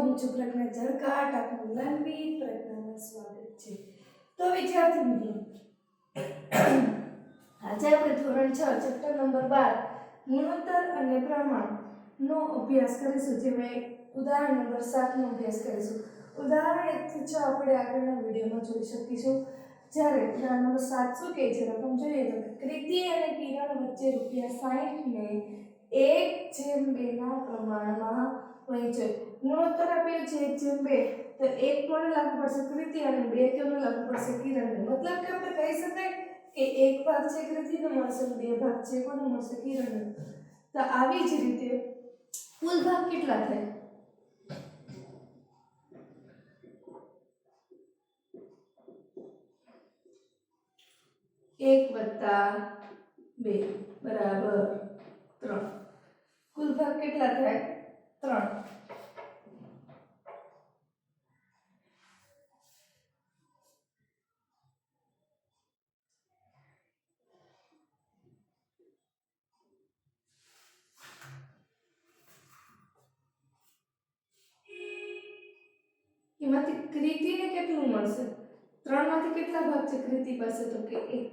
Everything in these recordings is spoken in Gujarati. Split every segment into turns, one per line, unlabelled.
હું છું પ્રજ્ઞા ઝરકાટ, આપનું લાંબી પ્રજ્ઞામાં સ્વાગત છે। તો વિદ્યાર્થી મિત્રો, આજે આપણે ધોરણ 6 ચેપ્ટર નંબર 12 ગુણોત્તર અને પ્રમાણનો અભ્યાસ કરીશું, જેમાં ઉદાહરણ નંબર 7 નો અભ્યાસ કરીશું। ઉદાહરણ 1 થી 6 આપણે આગળના વિડિયોમાં જોઈ શકીશું। જ્યારે ઉદાહરણ નંબર 7 શું કહે છે, રકમ જોઈએ તો કૃતિ અને કિરણ વચ્ચે ₹60 ને 1/2 ના પ્રમાણમાં વહેંચો। ગુણોત્તર આપેલ છે 1/2, તો 1 કોને લાગુ પડશે? કૃતિ, અને 2 કોને લાગુ પડશે? કિરણને। મતલબ કે આપણે કહી શકાય કે 1 ભાગ છે કૃતિનો મળશે, 2 ભાગ છે કોનો મળશે? કિરણનો। તો આવી જ રીતે કુલ ભાગ કેટલા થાય? 1 + 2 બરાબર 3। કુલ ભાગ કેટલા થાય? 3। એમાંથી કૃતિને કેટલું મળશે? 3 માંથી કેટલા ભાગ છે કૃતિ પાસે? તો કે 1।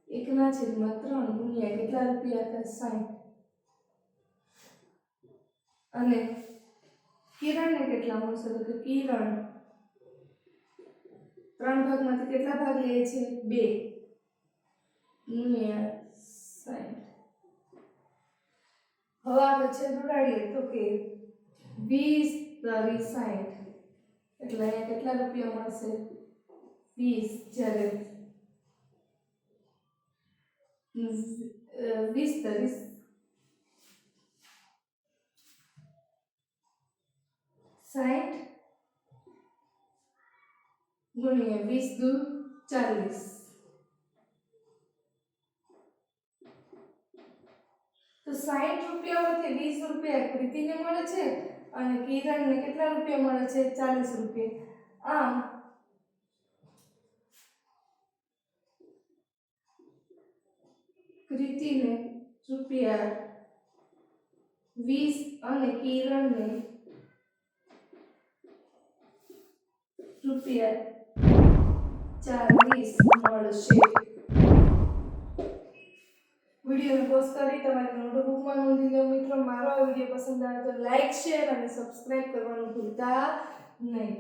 1/3 ગુણ્યા કેટલા રૂપિયા થાય? 60। અને કિરણને કેટલા મળશે? તો કે કિરણ 3 ભાગમાંથી કેટલા ભાગ લે છે? 2 ગુણ્યા 60। હવે આપણે છેદ ઉડાડીએ તો કે 20 * 60, એટલે અહીંયા કેટલા રૂપિયા મળશે? 20। જ્યારે 20 * 60 ગુણ્યા 20 દુ 40, તો 60 રૂપિયામાંથી 20 રૂપિયા કૃતિને મળે છે અને કિરણને કેટલા રૂપિયા મળે છે? 40 રૂપિયા। આમ કૃતિને ₹20 અને કિરણને ₹40 મળશે। વિડિયોને પોઝ કરી તમારી નોટબુકમાં નોંધી લો મિત્રો। મારો આ વિડિયો પસંદ આવે તો લાઈક, શેર અને સબસ્ક્રાઇબ કરવાનું ભૂલતા નહીં।